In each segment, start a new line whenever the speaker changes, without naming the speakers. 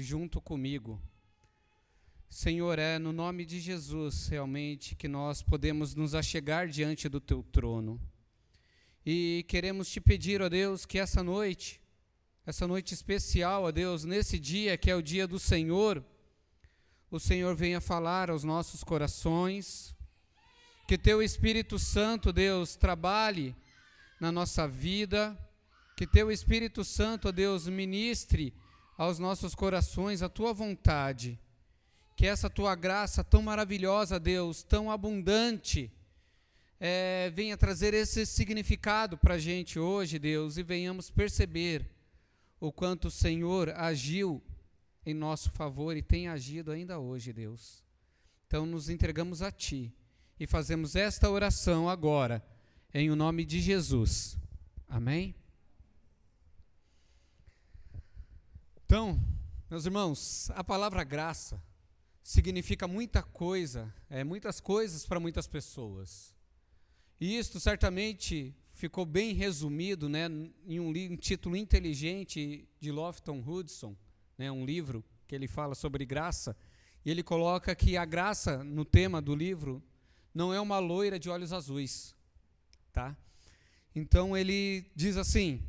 junto comigo. Senhor, é no nome de Jesus realmente que nós podemos nos achegar diante do Teu trono. E queremos Te pedir, ó Deus, que essa noite especial, ó Deus, nesse dia que é o dia do Senhor, o Senhor venha falar aos nossos corações, que Teu Espírito Santo, Deus, trabalhe na nossa vida, que Teu Espírito Santo, ó Deus, ministre aos nossos corações a Tua vontade, que essa Tua graça tão maravilhosa, Deus, tão abundante, venha trazer esse significado para a gente hoje, Deus, e venhamos perceber o quanto o Senhor agiu em nosso favor e tem agido ainda hoje, Deus. Então nos entregamos a Ti e fazemos esta oração agora, em o nome de Jesus. Amém? Então, meus irmãos, a palavra graça significa muitas coisas para muitas pessoas. E isto certamente ficou bem resumido, né, em um título inteligente de Lofton Hudson, né, um livro que ele fala sobre graça, e ele coloca que a graça, no tema do livro, não é uma loira de olhos azuis. Tá? Então ele diz assim: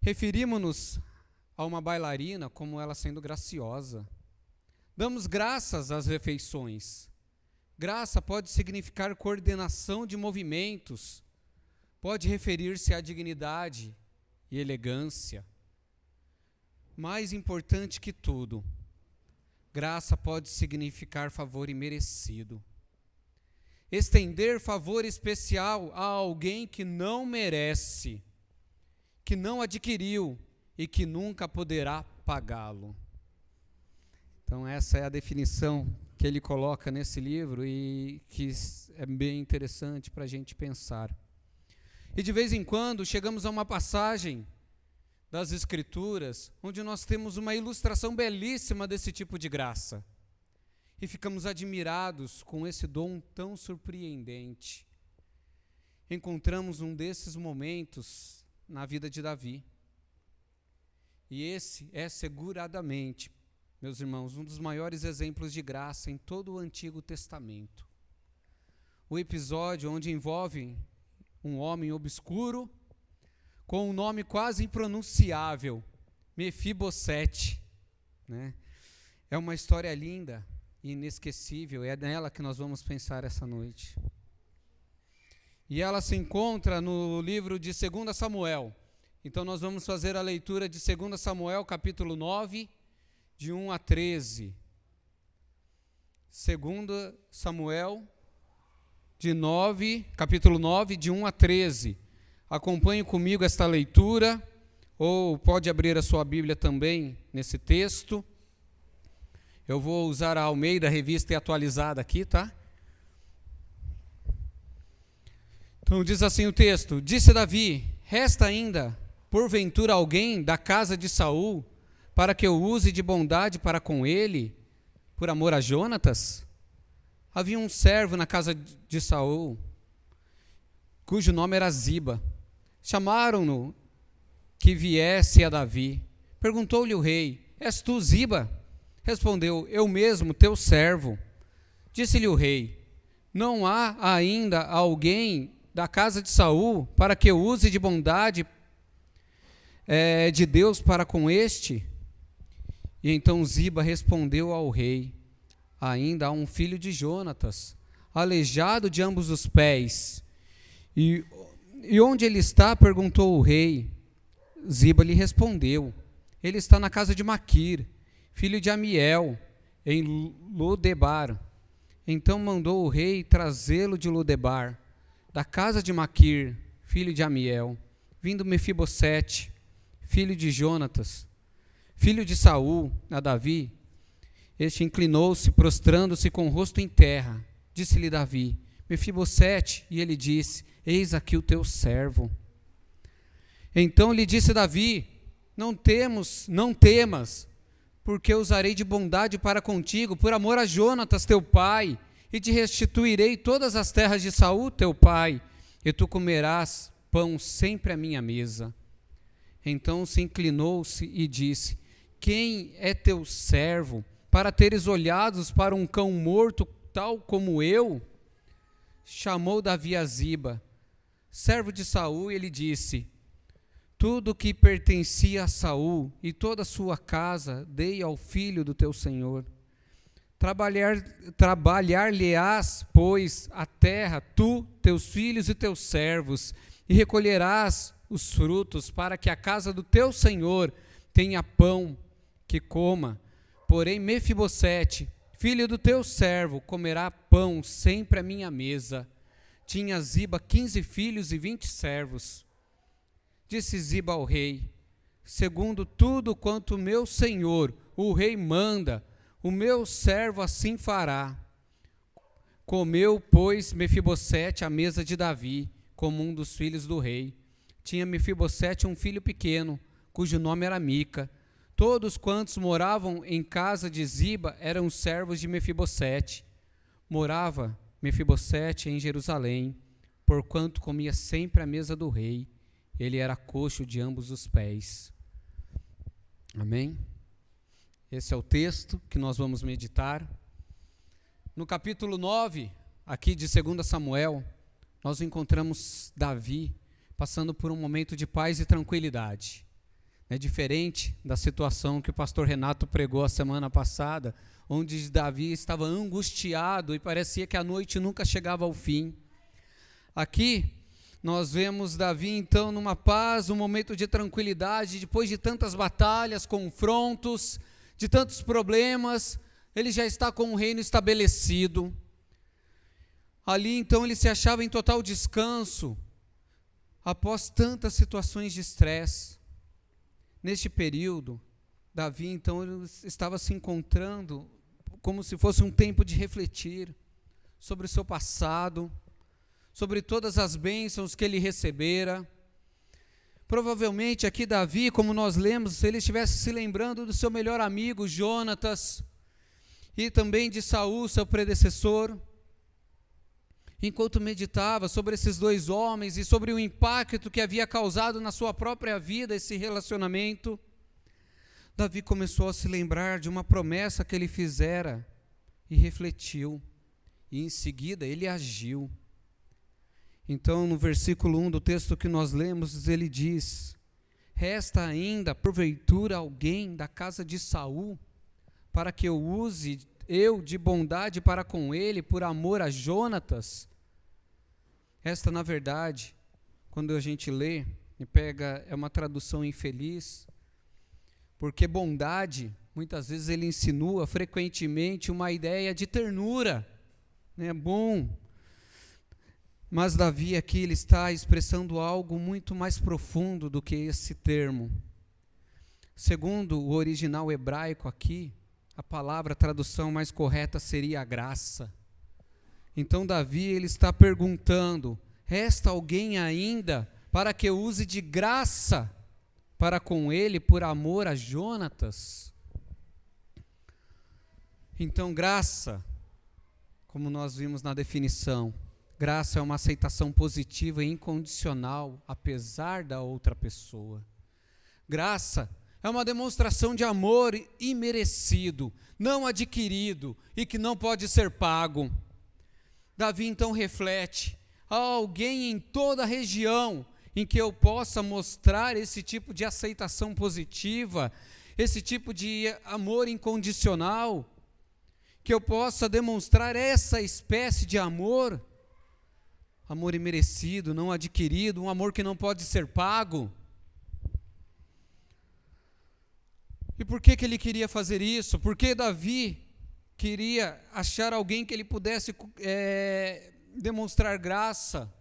referimos-nos a uma bailarina como ela sendo graciosa. Damos graças às refeições. Graça pode significar coordenação de movimentos, pode referir-se à dignidade e elegância. Mais importante que tudo, graça pode significar favor imerecido. Estender favor especial a alguém que não merece, que não adquiriu e que nunca poderá pagá-lo. Então essa é a definição que ele coloca nesse livro e que é bem interessante para a gente pensar. E de vez em quando chegamos a uma passagem das Escrituras onde nós temos uma ilustração belíssima desse tipo de graça. E ficamos admirados com esse dom tão surpreendente. Encontramos um desses momentos na vida de Davi. E esse é seguradamente, meus irmãos, um dos maiores exemplos de graça em todo o Antigo Testamento. O episódio onde envolve um homem obscuro com um nome quase impronunciável, Mefibosete, né? É uma história linda e inesquecível, é nela que nós vamos pensar essa noite. E ela se encontra no livro de 2 Samuel. Então nós vamos fazer a leitura de 2 Samuel, capítulo 9, de 1 a 13. 2 Samuel, capítulo 9, de 1 a 13. Acompanhe comigo esta leitura, ou pode abrir a sua Bíblia também nesse texto. Eu vou usar a Almeida, Revista e Atualizada aqui, tá? Então diz assim o texto: Disse Davi: resta ainda, porventura, alguém da casa de Saul, para que eu use de bondade para com ele, por amor a Jonatas? Havia um servo na casa de Saul, cujo nome era Ziba. Chamaram-no que viesse a Davi. Perguntou-lhe o rei: és tu Ziba? Respondeu: eu mesmo, teu servo. Disse-lhe o rei: não há ainda alguém da casa de Saul para que eu use de bondade de Deus para com este? E então Ziba respondeu ao rei: ainda há um filho de Jonatas, aleijado de ambos os pés. E onde ele está? Perguntou o rei. Ziba lhe respondeu: ele está na casa de Maquir, filho de Amiel, em Lodebar. Então mandou o rei trazê-lo de Lodebar, da casa de Maquir, filho de Amiel, vindo Mefibosete, filho de Jonatas, filho de Saul, a Davi. Este inclinou-se, prostrando-se com o rosto em terra. Disse-lhe Davi: Mefibosete, e ele disse: eis aqui o teu servo. Então lhe disse Davi: não temas, porque usarei de bondade para contigo, por amor a Jonatas teu pai, e te restituirei todas as terras de Saul teu pai, e tu comerás pão sempre à minha mesa. Então se inclinou-se e disse: quem é teu servo, para teres olhados para um cão morto, tal como eu? Chamou Davi a Ziba, servo de Saul, e ele disse: tudo que pertencia a Saul e toda a sua casa dei ao filho do teu senhor. Trabalhar-lhe-ás, pois, a terra, tu, teus filhos e teus servos, e recolherás os frutos, para que a casa do teu senhor tenha pão que coma. Porém, Mefibosete, filho do teu servo, comerá pão sempre à minha mesa. Tinha Ziba 15 filhos e 20 servos. Disse Ziba ao rei: segundo tudo quanto meu senhor, o rei, manda, o meu servo assim fará. Comeu, pois, Mefibosete à mesa de Davi, como um dos filhos do rei. Tinha Mefibosete um filho pequeno, cujo nome era Mica. Todos quantos moravam em casa de Ziba eram servos de Mefibosete. Morava Mefibosete em Jerusalém, porquanto comia sempre à mesa do rei. Ele era coxo de ambos os pés. Amém? Esse é o texto que nós vamos meditar. No capítulo 9, aqui de 2 Samuel, nós encontramos Davi passando por um momento de paz e tranquilidade. É diferente da situação que o pastor Renato pregou a semana passada, onde Davi estava angustiado e parecia que a noite nunca chegava ao fim. Aqui nós vemos Davi então numa paz, um momento de tranquilidade, depois de tantas batalhas, confrontos, de tantos problemas, ele já está com o reino estabelecido. Ali então ele se achava em total descanso, após tantas situações de estresse. Neste período, Davi então ele estava se encontrando como se fosse um tempo de refletir sobre o seu passado, sobre todas as bênçãos que ele recebera. Provavelmente aqui Davi, como nós lemos, ele estivesse se lembrando do seu melhor amigo Jonatas e também de Saul, seu predecessor. Enquanto meditava sobre esses dois homens e sobre o impacto que havia causado na sua própria vida esse relacionamento, Davi começou a se lembrar de uma promessa que ele fizera e refletiu, e em seguida ele agiu. Então, no versículo 1 do texto que nós lemos, ele diz: resta ainda, porventura, alguém da casa de Saul, para que eu use eu de bondade para com ele, por amor a Jonatas? Esta, na verdade, quando a gente lê e pega, é uma tradução infeliz, porque bondade, muitas vezes ele insinua frequentemente uma ideia de ternura, né? Bom. Mas Davi aqui ele está expressando algo muito mais profundo do que esse termo. Segundo o original hebraico aqui, a tradução mais correta seria a graça. Então Davi ele está perguntando: resta alguém ainda para que eu use de graça para com ele por amor a Jonatas? Então graça, como nós vimos na definição, graça é uma aceitação positiva e incondicional, apesar da outra pessoa. Graça é uma demonstração de amor imerecido, não adquirido e que não pode ser pago. Davi então reflete: há alguém em toda a região em que eu possa mostrar esse tipo de aceitação positiva, esse tipo de amor incondicional, que eu possa demonstrar essa espécie de amor? Amor imerecido, não adquirido, um amor que não pode ser pago. E por que ele queria fazer isso? Porque Davi queria achar alguém que ele pudesse demonstrar graça.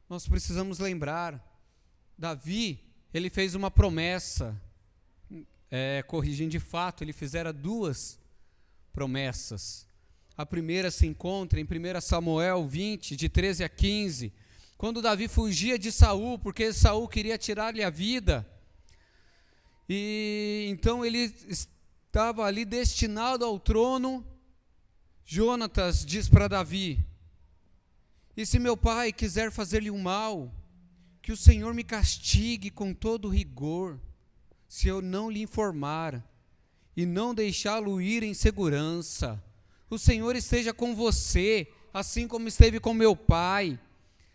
Nós precisamos lembrar, Davi, ele fez uma promessa, corrigindo de fato, ele fizera 2 promessas. A primeira se encontra em 1 Samuel 20, de 13 a 15, quando Davi fugia de Saul, porque Saul queria tirar-lhe a vida. E então ele estava ali destinado ao trono. Jonatas diz para Davi: e se meu pai quiser fazer-lhe um mal, que o Senhor me castigue com todo rigor, se eu não lhe informar e não deixá-lo ir em segurança. O Senhor esteja com você, assim como esteve com meu pai.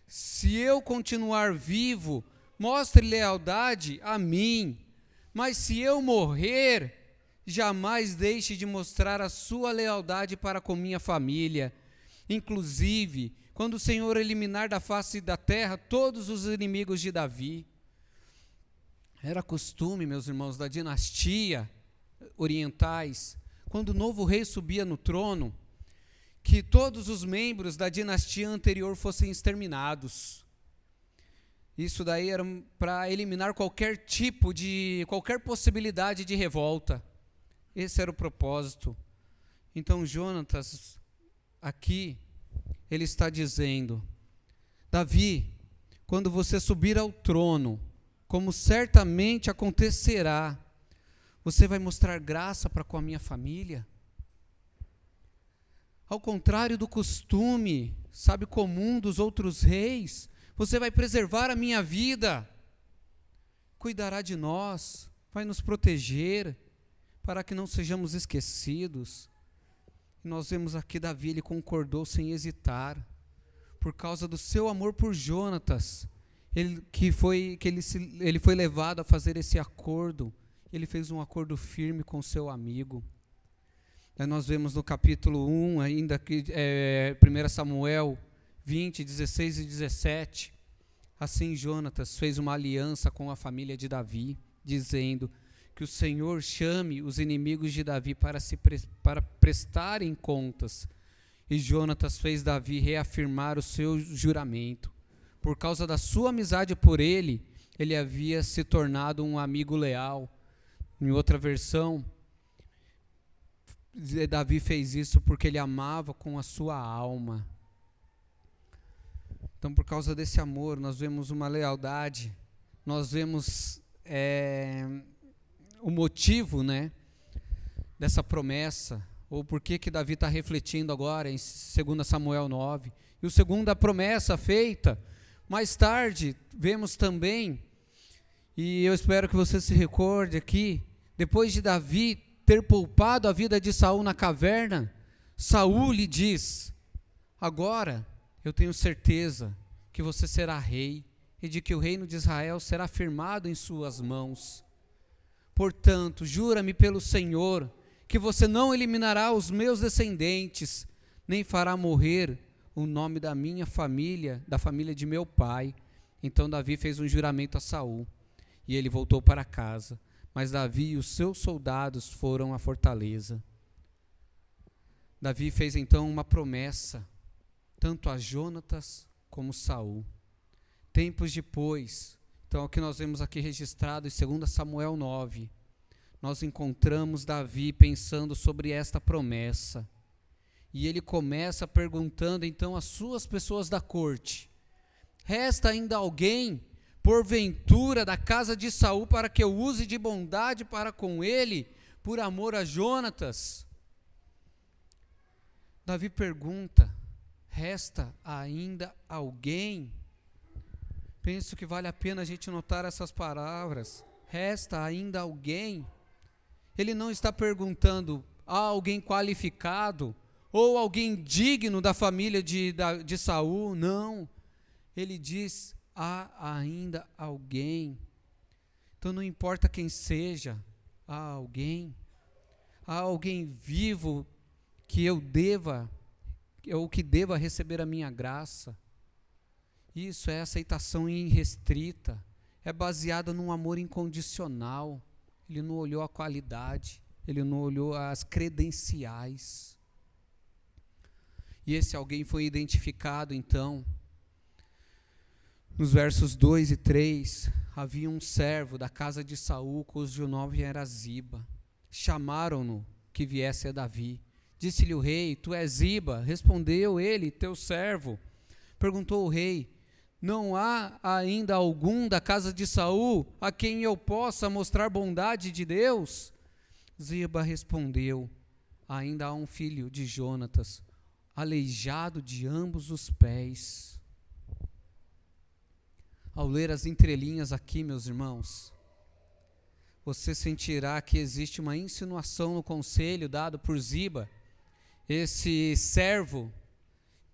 Se eu continuar vivo, mostre lealdade a mim, mas se eu morrer, jamais deixe de mostrar a sua lealdade para com minha família. Inclusive, quando o Senhor eliminar da face da terra todos os inimigos de Davi. Era costume, meus irmãos, da dinastia orientais, quando o novo rei subia no trono, que todos os membros da dinastia anterior fossem exterminados. Isso daí era para eliminar qualquer possibilidade de revolta. Esse era o propósito. Então Jonatas, aqui, ele está dizendo: Davi, quando você subir ao trono, como certamente acontecerá, você vai mostrar graça para com a minha família? Ao contrário do costume, sabe, comum dos outros reis, você vai preservar a minha vida, cuidará de nós, vai nos proteger, para que não sejamos esquecidos. E nós vemos aqui Davi, ele concordou sem hesitar, por causa do seu amor por Jonatas, ele foi levado a fazer esse acordo. Ele fez um acordo firme com seu amigo. Aí nós vemos no capítulo 1, ainda que 1 Samuel 20, 16 e 17. Assim Jonatas fez uma aliança com a família de Davi, dizendo que o Senhor chame os inimigos de Davi para prestarem contas. E Jonatas fez Davi reafirmar o seu juramento. Por causa da sua amizade por ele, ele havia se tornado um amigo leal. Em outra versão, Davi fez isso porque ele amava com a sua alma. Então, por causa desse amor, nós vemos uma lealdade, nós vemos o motivo, dessa promessa, ou por que Davi está refletindo agora em 2 Samuel 9. E o segundo, a promessa feita. Mais tarde, vemos também, e eu espero que você se recorde aqui, depois de Davi ter poupado a vida de Saul na caverna, Saul lhe diz: agora eu tenho certeza que você será rei, e de que o reino de Israel será firmado em suas mãos. Portanto, jura-me pelo Senhor, que você não eliminará os meus descendentes, nem fará morrer o nome da minha família, da família de meu pai. Então Davi fez um juramento a Saul, e ele voltou para casa. Mas Davi e os seus soldados foram à fortaleza. Davi fez então uma promessa, tanto a Jonatas como Saul. Tempos depois, então o que nós vemos aqui registrado em 2 Samuel 9, nós encontramos Davi pensando sobre esta promessa. E ele começa perguntando então às suas pessoas da corte: resta ainda alguém, porventura, da casa de Saul, para que eu use de bondade para com ele, por amor a Jonatas? Davi pergunta: resta ainda alguém? Penso que vale a pena a gente notar essas palavras. Resta ainda alguém? Ele não está perguntando: há alguém qualificado? Ou alguém digno da família de Saul? Não. Ele diz: há ainda alguém. Então não importa quem seja, há alguém. Há alguém vivo que eu deva, ou que deva receber a minha graça. Isso é aceitação irrestrita, é baseada num amor incondicional. Ele não olhou a qualidade, ele não olhou as credenciais. E esse alguém foi identificado então. Nos versos 2 e 3, havia um servo da casa de Saul, cujo nome era Ziba. Chamaram-no que viesse a Davi. Disse-lhe o rei: tu és Ziba? Respondeu ele: teu servo. Perguntou o rei: não há ainda algum da casa de Saul a quem eu possa mostrar bondade de Deus? Ziba respondeu: ainda há um filho de Jonatas, aleijado de ambos os pés. Ao ler as entrelinhas aqui, meus irmãos, você sentirá que existe uma insinuação no conselho dado por Ziba, esse servo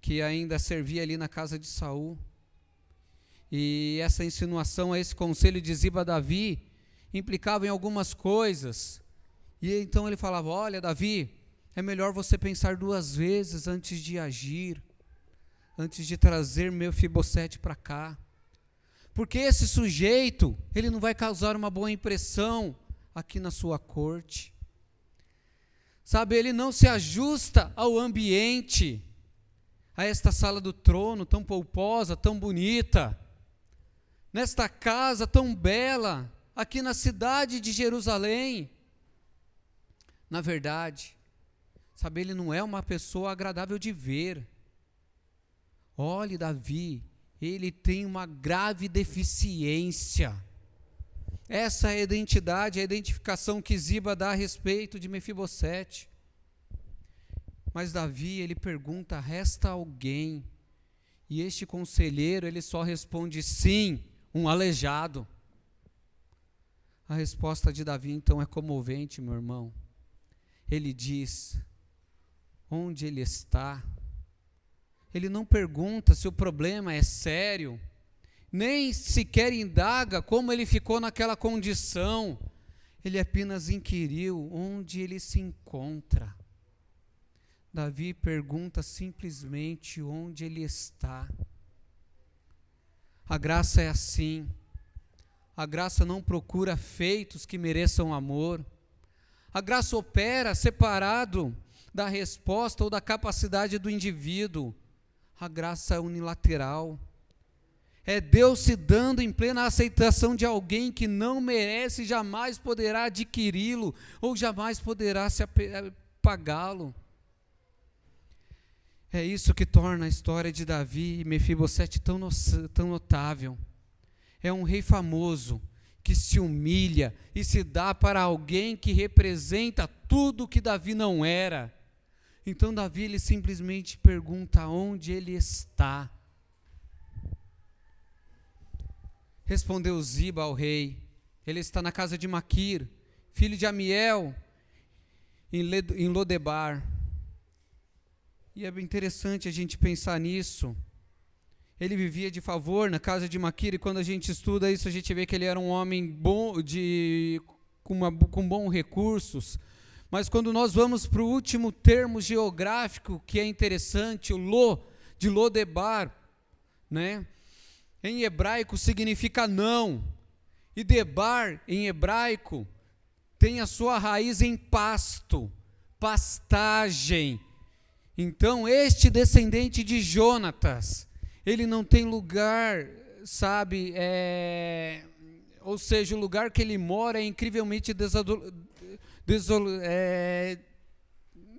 que ainda servia ali na casa de Saul. E essa insinuação, esse conselho de Ziba a Davi, implicava em algumas coisas. E então ele falava: olha, Davi, é melhor você pensar 2 vezes antes de agir, antes de trazer Mefibosete para cá. Porque esse sujeito, ele não vai causar uma boa impressão aqui na sua corte. Sabe, ele não se ajusta ao ambiente, a esta sala do trono tão pomposa, tão bonita, nesta casa tão bela, aqui na cidade de Jerusalém. Na verdade, sabe, ele não é uma pessoa agradável de ver. Olhe, Davi, ele tem uma grave deficiência. Essa é a identidade, a identificação que Ziba dá a respeito de Mefibosete. Mas Davi, ele pergunta: resta alguém? E este conselheiro, ele só responde: sim, um aleijado. A resposta de Davi, então, é comovente, meu irmão. Ele diz: onde ele está? Ele não pergunta se o problema é sério, nem sequer indaga como ele ficou naquela condição. Ele apenas inquiriu onde ele se encontra. Davi pergunta simplesmente onde ele está. A graça é assim. A graça não procura feitos que mereçam amor. A graça opera separado da resposta ou da capacidade do indivíduo. A graça é unilateral. É Deus se dando em plena aceitação de alguém que não merece, jamais poderá adquiri-lo, ou jamais poderá se pagá-lo. É isso que torna a história de Davi e Mefibosete tão notável. É um rei famoso que se humilha e se dá para alguém que representa tudo que Davi não era. Então Davi, ele simplesmente pergunta onde ele está. Respondeu Ziba ao rei: ele está na casa de Maquir, filho de Amiel, em Lodebar. E é bem interessante a gente pensar nisso. Ele vivia de favor na casa de Maquir, e quando a gente estuda isso, a gente vê que ele era um homem bom, com bons recursos. Mas quando nós vamos para o último termo geográfico, que é interessante, o de Lodebar, né? Em hebraico significa não, e Debar, em hebraico, tem a sua raiz em pasto, pastagem. Então, este descendente de Jonatas, ele não tem lugar, sabe, ou seja, o lugar que ele mora é incrivelmente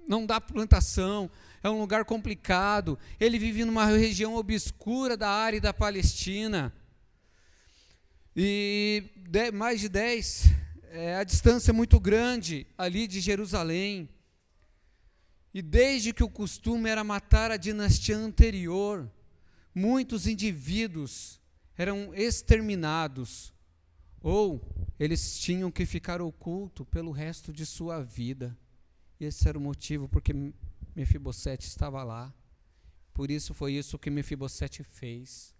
não dá plantação, é um lugar complicado. Ele vive numa região obscura da área da Palestina. E mais de 10, a distância é muito grande ali de Jerusalém. E desde que o costume era matar a dinastia anterior, muitos indivíduos eram exterminados, ou eles tinham que ficar ocultos pelo resto de sua vida. Esse era o motivo porque Mefibosete estava lá. Por isso foi isso que Mefibosete fez.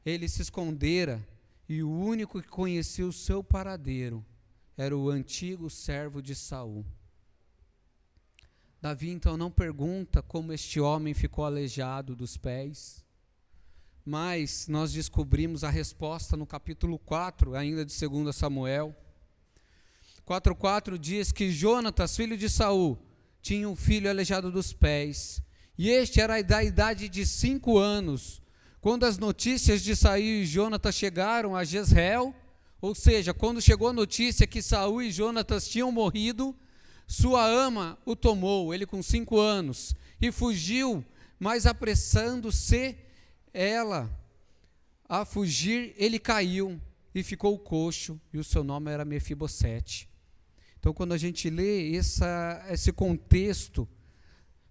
Ele se escondera, e o único que conhecia o seu paradeiro era o antigo servo de Saul. Davi então não pergunta como este homem ficou aleijado dos pés, mas nós descobrimos a resposta no capítulo 4, ainda de 2 Samuel. 4:4 diz que Jonatas, filho de Saul, tinha um filho aleijado dos pés, e este era da idade de 5 anos, quando as notícias de Saul e Jonatas chegaram a Jezreel, ou seja, quando chegou a notícia que Saul e Jonatas tinham morrido, sua ama o tomou, ele com 5 anos, e fugiu, mas apressando-se ela a fugir, ele caiu e ficou coxo, e o seu nome era Mefibosete. Então, quando a gente lê esse contexto,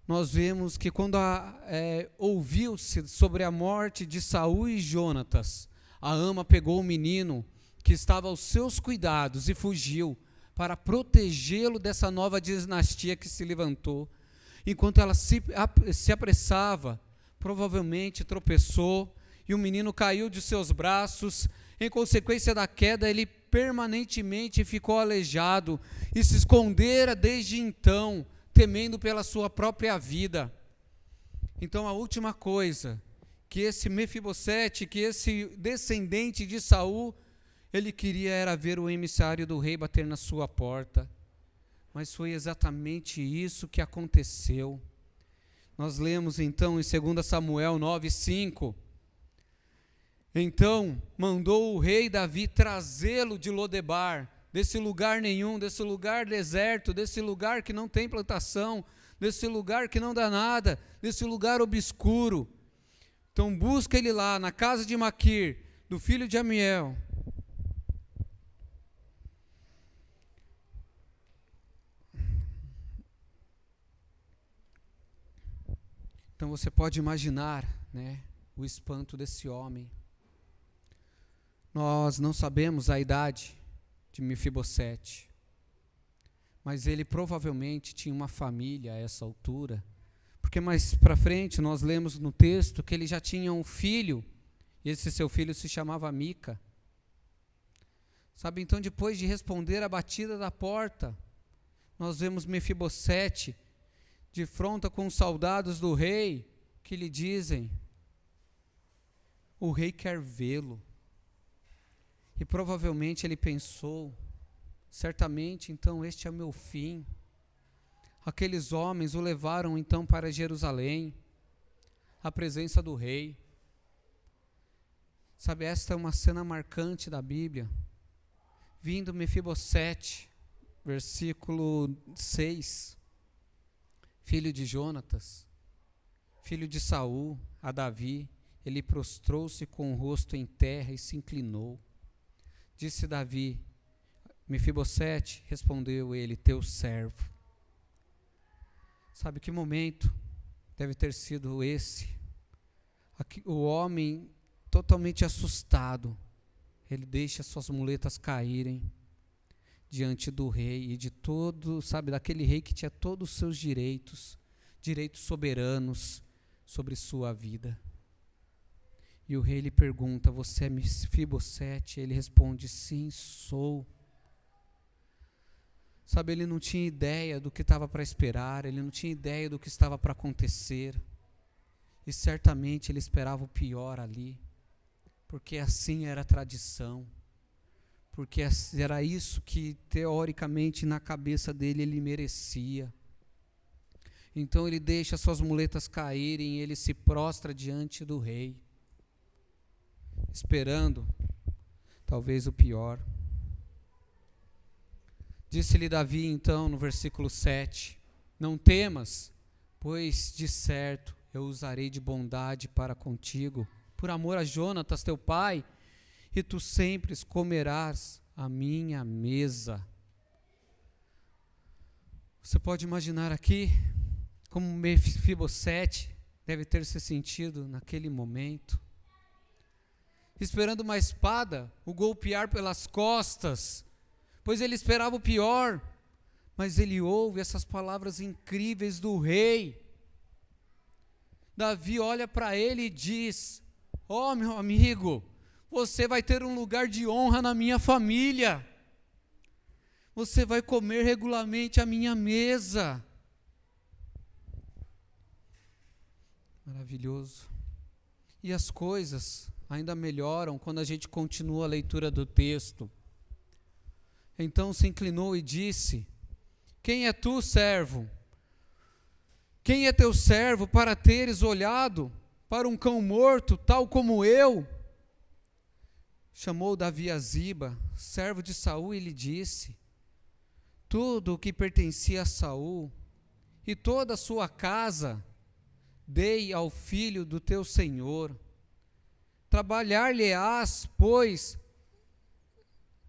nós vemos que quando ouviu-se sobre a morte de Saul e Jonatas, a ama pegou o menino que estava aos seus cuidados e fugiu para protegê-lo dessa nova dinastia que se levantou. Enquanto ela se apressava, provavelmente tropeçou e o menino caiu de seus braços. Em consequência da queda, ele permanentemente ficou aleijado e se escondera desde então, temendo pela sua própria vida. Então, a última coisa que esse Mefibosete, que esse descendente de Saul, ele queria era ver o emissário do rei bater na sua porta. Mas foi exatamente isso que aconteceu. Nós lemos então em 2 Samuel 9:5. Então mandou o rei Davi trazê-lo de Lodebar, desse lugar nenhum, desse lugar deserto, desse lugar que não tem plantação, desse lugar que não dá nada, desse lugar obscuro. Então busca ele lá na casa de Maquir, do filho de Amiel. Então você pode imaginar, né, o espanto desse homem. Nós não sabemos a idade de Mefibosete, mas ele provavelmente tinha uma família a essa altura, porque mais para frente nós lemos no texto que ele já tinha um filho, e esse seu filho se chamava Mica. Sabe, então depois de responder a batida da porta, nós vemos Mefibosete de fronte com os soldados do rei, que lhe dizem: o rei quer vê-lo. E provavelmente ele pensou: certamente então este é o meu fim. Aqueles homens o levaram então para Jerusalém, à presença do rei. Sabe, esta é uma cena marcante da Bíblia. Vindo Mefibosete, versículo 6, filho de Jonatas, filho de Saul, a Davi, ele prostrou-se com o rosto em terra e se inclinou. Disse Davi: Mefibosete, respondeu ele, teu servo. Sabe que momento deve ter sido esse? Aqui, o homem totalmente assustado, ele deixa suas muletas caírem diante do rei e de todo, sabe, daquele rei que tinha todos os seus direitos soberanos sobre sua vida. E o rei lhe pergunta: você é Mefibosete? Ele responde: sim, sou. Sabe, ele não tinha ideia do que estava para esperar, ele não tinha ideia do que estava para acontecer. E certamente ele esperava o pior ali, porque assim era a tradição, porque era isso que teoricamente na cabeça dele ele merecia. Então ele deixa suas muletas caírem e ele se prostra diante do rei, esperando talvez o pior. Disse-lhe Davi então no versículo 7: não temas, pois de certo eu usarei de bondade para contigo, por amor a Jonatas teu pai, e tu sempre comerás a minha mesa. Você pode imaginar aqui como Mefibosete deve ter se sentido naquele momento, esperando uma espada o golpear pelas costas, pois ele esperava o pior, mas ele ouve essas palavras incríveis do rei. Davi olha para ele e diz: ó, meu amigo, você vai ter um lugar de honra na minha família, você vai comer regularmente a minha mesa. Maravilhoso. E as coisas ainda melhoram quando a gente continua a leitura do texto. Então se inclinou e disse: quem é tu, servo? Quem é teu servo para teres olhado para um cão morto, tal como eu? Chamou Davi a Ziba, servo de Saul, e lhe disse: tudo o que pertencia a Saul e toda a sua casa dei ao filho do teu senhor. Trabalhar-lhe-ás, pois,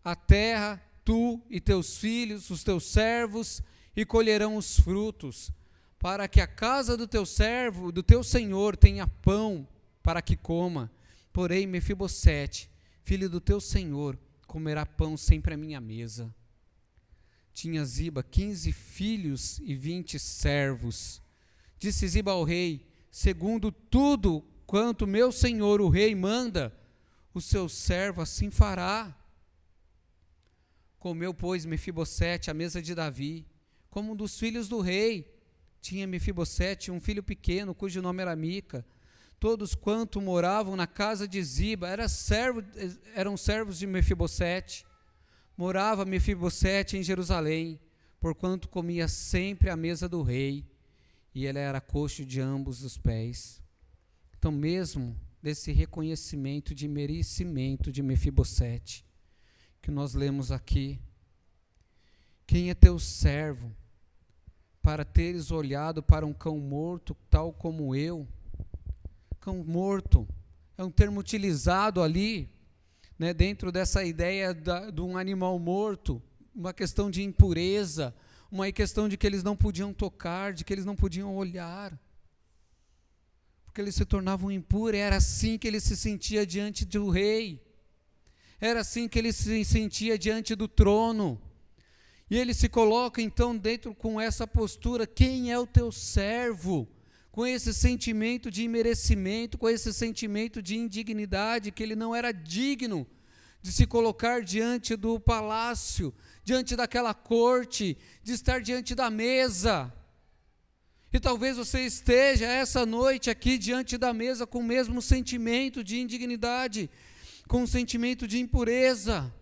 a terra, tu e teus filhos, os teus servos, e colherão os frutos, para que a casa do teu servo, do teu senhor, tenha pão para que coma. Porém, Mefibosete, filho do teu senhor, comerá pão sempre à minha mesa. Tinha Ziba 15 filhos e 20 servos. Disse Ziba ao rei: segundo tudo quanto meu senhor o rei manda, o seu servo assim fará. Comeu, pois, Mefibosete à mesa de Davi, como um dos filhos do rei. Tinha Mefibosete um filho pequeno, cujo nome era Mica. Todos quanto moravam na casa de Ziba eram servos de Mefibosete. Morava Mefibosete em Jerusalém, porquanto comia sempre à mesa do rei, e ele era coxo de ambos os pés. Então, mesmo desse reconhecimento de merecimento de Mefibosete, que nós lemos aqui, quem é teu servo, para teres olhado para um cão morto, tal como eu? Cão morto é um termo utilizado ali, né, dentro dessa ideia de um animal morto, uma questão de impureza, uma questão de que eles não podiam tocar, de que eles não podiam olhar, porque eles se tornavam impuros. Era assim que ele se sentia diante do rei, era assim que ele se sentia diante do trono. E ele se coloca então dentro com essa postura: quem é o teu servo? Com esse sentimento de imerecimento, com esse sentimento de indignidade, que ele não era digno de se colocar diante do palácio, diante daquela corte, de estar diante da mesa. E talvez você esteja essa noite aqui diante da mesa com o mesmo sentimento de indignidade, com um sentimento de impureza.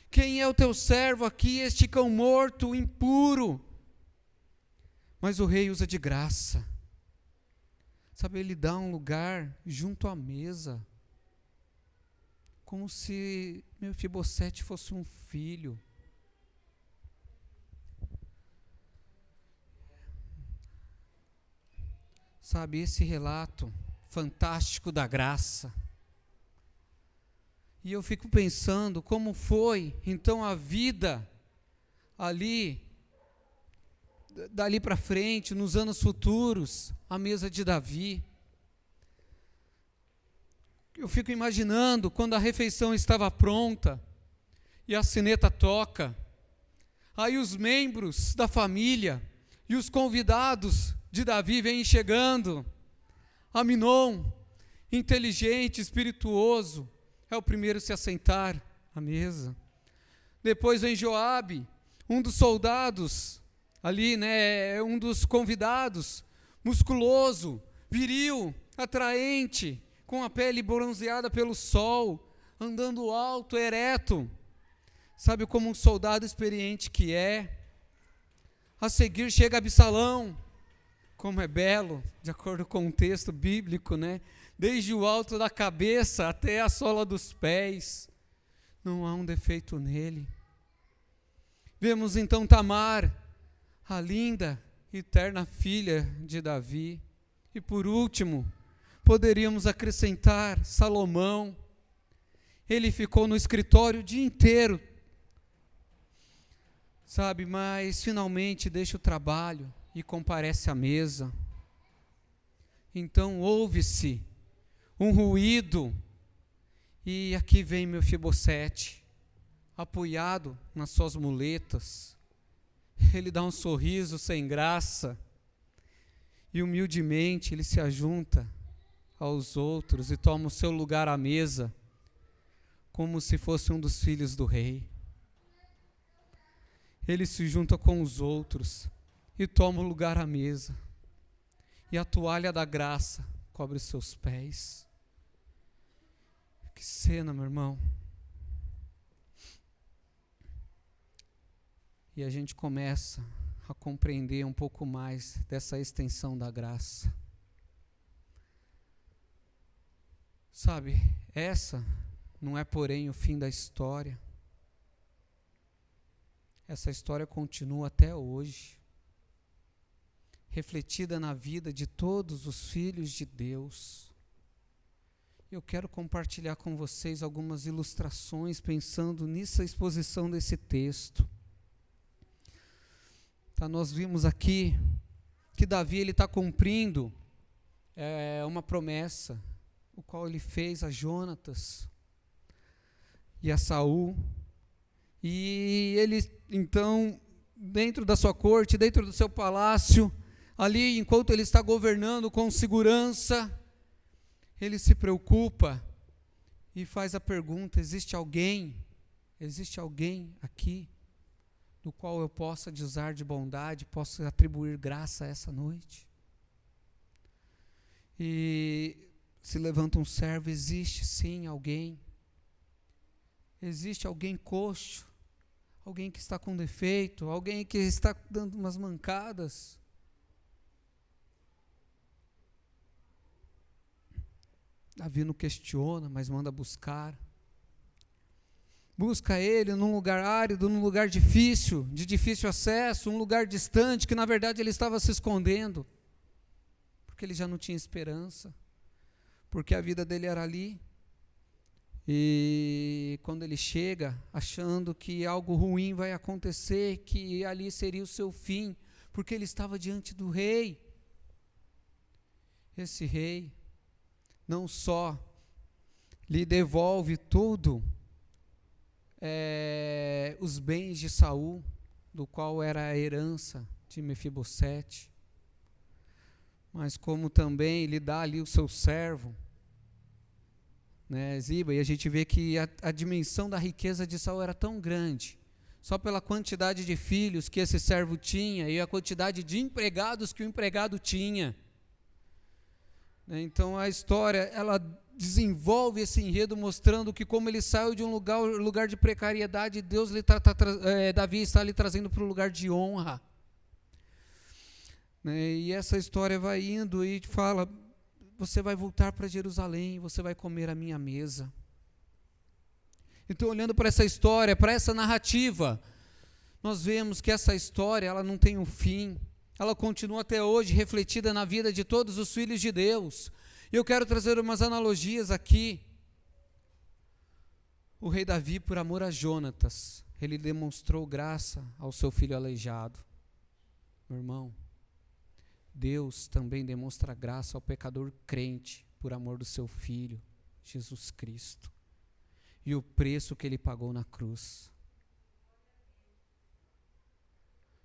Quem é o teu servo aqui, este cão morto, impuro? Mas o rei usa de graça. Sabe, ele dá um lugar junto à mesa, como se Mefibosete fosse um filho. Sabe, esse relato fantástico da graça. E eu fico pensando como foi, então, a vida ali, dali para frente, nos anos futuros, a mesa de Davi. Eu fico imaginando quando a refeição estava pronta e a sineta toca, aí os membros da família e os convidados de Davi vêm chegando. Aminon, inteligente, espirituoso, é o primeiro a se assentar à mesa. Depois vem Joabe, um dos soldados ali, né, um dos convidados, musculoso, viril, atraente, com a pele bronzeada pelo sol, andando alto, ereto. Sabe, como um soldado experiente que é. A seguir chega Absalão, como é belo, de acordo com o texto bíblico, né? Desde o alto da cabeça até a sola dos pés, não há um defeito nele. Vemos então Tamar, a linda e eterna filha de Davi. E por último, poderíamos acrescentar Salomão. Ele ficou no escritório o dia inteiro, sabe, mas finalmente deixa o trabalho e comparece à mesa. Então ouve-se um ruído, e aqui vem Mefibosete, apoiado nas suas muletas. Ele dá um sorriso sem graça, e humildemente ele se ajunta aos outros e toma o seu lugar à mesa, como se fosse um dos filhos do rei. Ele se junta com os outros e toma o lugar à mesa, e a toalha da graça cobre os seus pés. Que cena, meu irmão. E a gente começa a compreender um pouco mais dessa extensão da graça. Sabe, essa não é, porém, o fim da história. Essa história continua até hoje, refletida na vida de todos os filhos de Deus. Eu quero compartilhar com vocês algumas ilustrações pensando nessa exposição desse texto. Tá, nós vimos aqui que Davi está cumprindo uma promessa, o qual ele fez a Jonatas. e a Saul. E ele, então, dentro da sua corte, dentro do seu palácio, ali, enquanto ele está governando com segurança, ele se preocupa e faz a pergunta: existe alguém aqui do qual eu possa usar de bondade, possa atribuir graça a essa noite? E se levanta um servo: existe sim alguém. Existe alguém coxo, alguém que está com defeito, alguém que está dando umas mancadas. Davi não questiona, mas manda buscar. Busca ele num lugar árido, num lugar difícil, de difícil acesso, um lugar distante, que na verdade ele estava se escondendo, porque ele já não tinha esperança, porque a vida dele era ali. E quando ele chega, achando que algo ruim vai acontecer, que ali seria o seu fim, porque ele estava diante do rei. Esse rei não só lhe devolve tudo, os bens de Saul, do qual era a herança de Mefibosete, mas como também lhe dá ali o seu servo, Ziba, e a gente vê que a dimensão da riqueza de Saul era tão grande, só pela quantidade de filhos que esse servo tinha e a quantidade de empregados que o empregado tinha. Então a história, ela desenvolve esse enredo mostrando que como ele saiu de um lugar de precariedade, Davi está ali trazendo para um lugar de honra. E essa história vai indo e fala: você vai voltar para Jerusalém, você vai comer à minha mesa. Então, olhando para essa história, para essa narrativa, nós vemos que essa história, ela não tem um fim, ela continua até hoje refletida na vida de todos os filhos de Deus. E eu quero trazer umas analogias aqui. O rei Davi, por amor a Jonatas, ele demonstrou graça ao seu filho aleijado. Meu irmão, Deus também demonstra graça ao pecador crente por amor do seu Filho, Jesus Cristo, e o preço que ele pagou na cruz.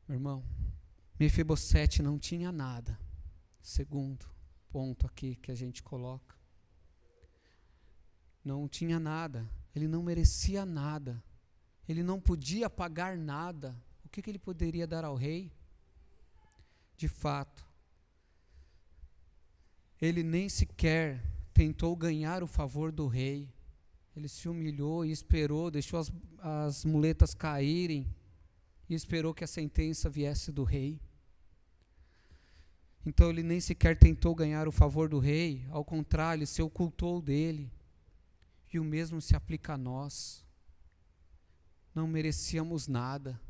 Meu irmão, Mefibosete não tinha nada. Segundo ponto aqui que a gente coloca. Não tinha nada, ele não merecia nada, ele não podia pagar nada. O que ele poderia dar ao rei? De fato, ele nem sequer tentou ganhar o favor do rei. Ele se humilhou e esperou, deixou as muletas caírem e esperou que a sentença viesse do rei. Então ele nem sequer tentou ganhar o favor do rei, ao contrário, ele se ocultou dele. E o mesmo se aplica a nós. Não merecíamos nada,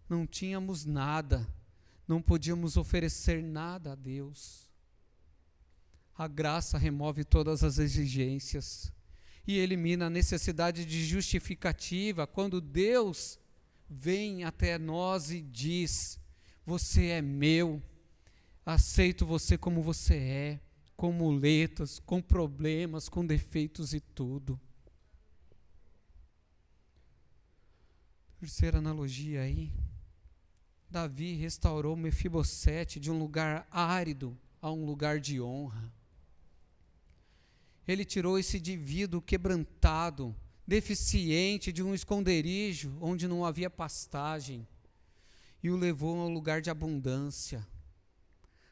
não tínhamos nada, não podíamos oferecer nada a Deus. A graça remove todas as exigências e elimina a necessidade de justificativa quando Deus vem até nós e diz: você é meu, aceito você como você é, com muletas, com problemas, com defeitos e tudo. Terceira analogia aí. Davi restaurou Mefibosete de um lugar árido a um lugar de honra. Ele tirou esse indivíduo quebrantado, deficiente, de um esconderijo onde não havia pastagem e o levou a um lugar de abundância.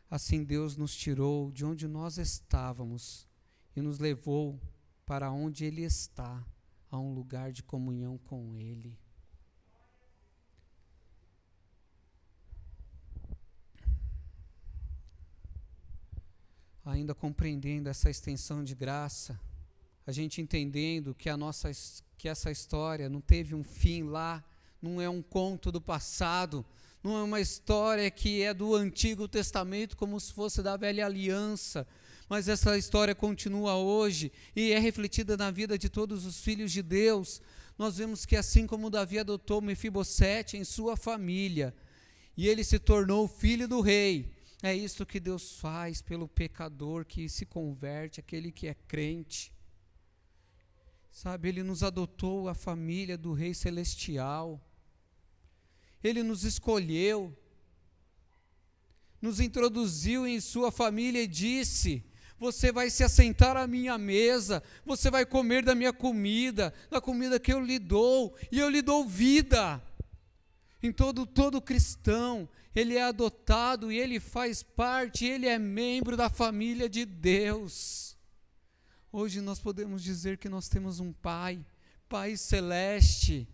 Assim Deus nos tirou de onde nós estávamos e nos levou para onde Ele está, a um lugar de comunhão com Ele. Ainda compreendendo essa extensão de graça, a gente entendendo que essa história não teve um fim lá, não é um conto do passado, não é uma história que é do Antigo Testamento como se fosse da Velha Aliança, mas essa história continua hoje e é refletida na vida de todos os filhos de Deus. Nós vemos que assim como Davi adotou Mefibosete em sua família e ele se tornou filho do rei, é isso que Deus faz pelo pecador que se converte, aquele que é crente. Sabe, Ele nos adotou a família do Rei Celestial. Ele nos escolheu, nos introduziu em sua família e disse: você vai se assentar à minha mesa, você vai comer da minha comida, da comida que eu lhe dou, e eu lhe dou vida. Em todo cristão, ele é adotado e ele faz parte, ele é membro da família de Deus. Hoje nós podemos dizer que nós temos um Pai, Pai Celeste.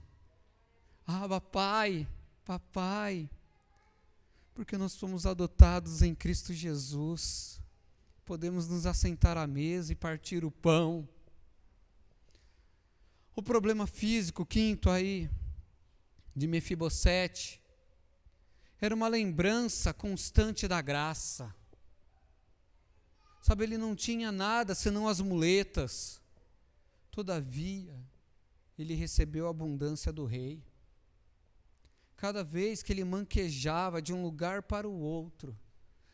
Abba, Pai, Papai, porque nós somos adotados em Cristo Jesus. Podemos nos assentar à mesa e partir o pão. O problema físico, quinto aí, de Mefibosete, era uma lembrança constante da graça. Sabe, ele não tinha nada senão as muletas. Todavia, ele recebeu a abundância do rei. Cada vez que ele manquejava de um lugar para o outro,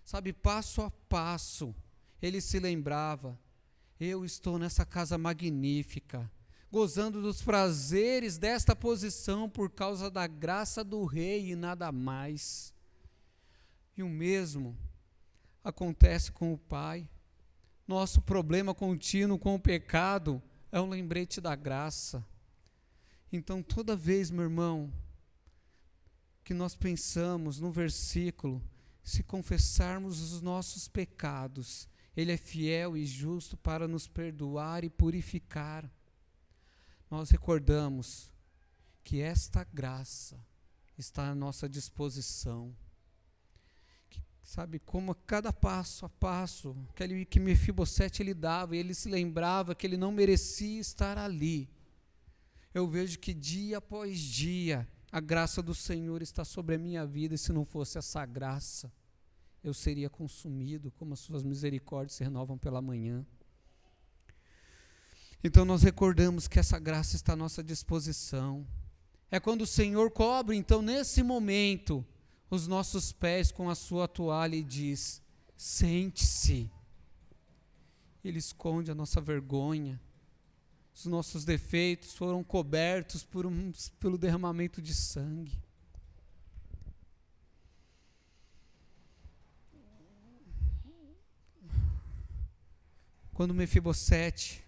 sabe, passo a passo, ele se lembrava: eu estou nessa casa magnífica, gozando dos prazeres desta posição por causa da graça do rei e nada mais. E o mesmo acontece com o Pai. Nosso problema contínuo com o pecado é um lembrete da graça. Então, toda vez, meu irmão, que nós pensamos no versículo, se confessarmos os nossos pecados, Ele é fiel e justo para nos perdoar e purificar. Nós recordamos que esta graça está à nossa disposição. Sabe, como a cada passo a passo que Mefibosete ele dava, e ele se lembrava que ele não merecia estar ali. Eu vejo que dia após dia a graça do Senhor está sobre a minha vida, e se não fosse essa graça, eu seria consumido, como as suas misericórdias se renovam pela manhã. Então nós recordamos que essa graça está à nossa disposição. É quando o Senhor cobre, então, nesse momento, os nossos pés com a sua toalha e diz: sente-se. Ele esconde a nossa vergonha. Os nossos defeitos foram cobertos pelo derramamento de sangue. Quando Mefibosete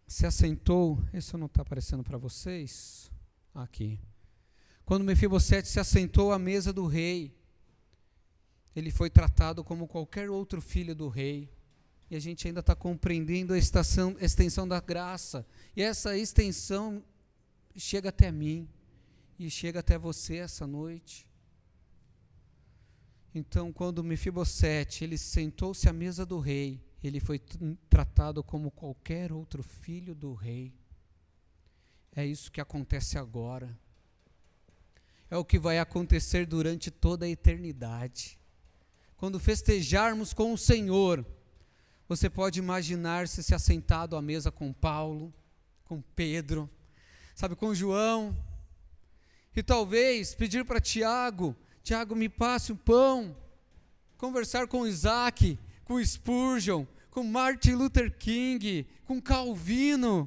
se assentou, isso não está aparecendo para vocês? Aqui. Quando Mefibosete se assentou à mesa do rei, ele foi tratado como qualquer outro filho do rei. E a gente ainda está compreendendo a extensão da graça. E essa extensão chega até mim e chega até você essa noite. Então, quando Mefibosete, ele sentou-se à mesa do rei, ele foi tratado como qualquer outro filho do rei. É isso que acontece agora. É o que vai acontecer durante toda a eternidade. Quando festejarmos com o Senhor, você pode imaginar-se se assentado à mesa com Paulo, com Pedro, sabe, com João, e talvez pedir para Tiago: Tiago, me passe o pão. Conversar com Isaac, com Spurgeon, com Martin Luther King, com Calvino.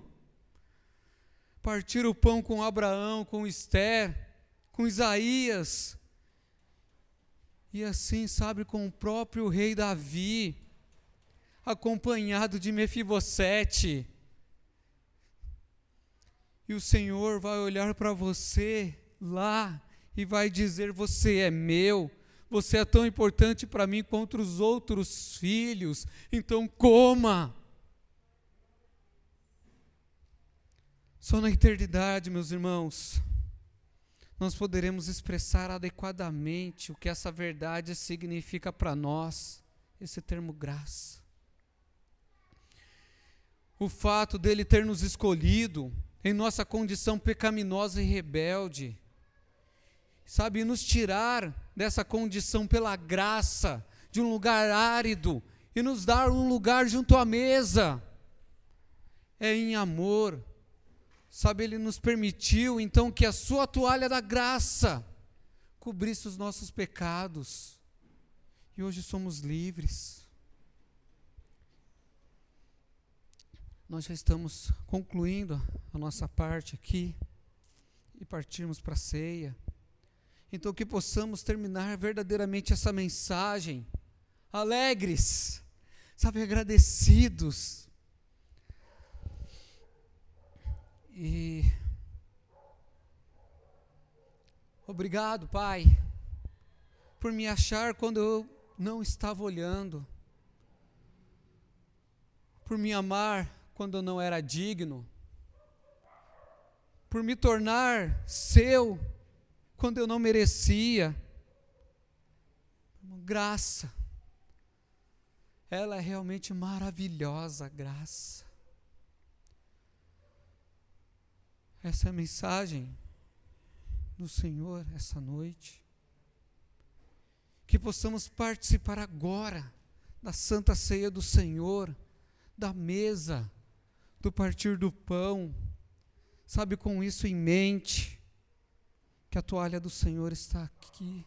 Partir o pão com Abraão, com Esther, com Isaías. E assim, sabe, com o próprio rei Davi, acompanhado de Mefibosete. E o Senhor vai olhar para você lá e vai dizer: você é meu, você é tão importante para mim quanto os outros filhos, então coma. Só na eternidade, meus irmãos, nós poderemos expressar adequadamente o que essa verdade significa para nós, esse termo graça. O fato dele ter nos escolhido em nossa condição pecaminosa e rebelde, sabe, nos tirar dessa condição pela graça, de um lugar árido, e nos dar um lugar junto à mesa, é em amor. Sabe, Ele nos permitiu então que a sua toalha da graça cobrisse os nossos pecados, e hoje somos livres. nós já estamos concluindo a nossa parte aqui e partirmos para a ceia. Então, que possamos terminar verdadeiramente essa mensagem alegres, sabe, agradecidos. E obrigado, Pai, por me achar quando eu não estava olhando, por me amar quando eu não era digno, por me tornar seu quando eu não merecia. Graça, ela é realmente maravilhosa, graça. Essa é a mensagem do Senhor essa noite. Que possamos participar agora da Santa Ceia do Senhor, da mesa, do partir do pão, sabe, com isso em mente, que a toalha do Senhor está aqui,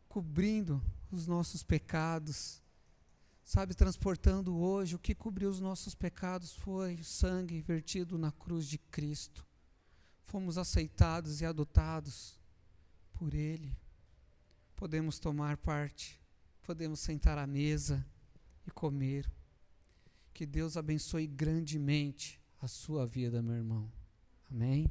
cobrindo os nossos pecados, sabe, transportando hoje. O que cobriu os nossos pecados foi o sangue vertido na cruz de Cristo. Fomos aceitados e adotados por Ele. Podemos tomar parte, podemos sentar à mesa e comer. Que Deus abençoe grandemente a sua vida, meu irmão. Amém?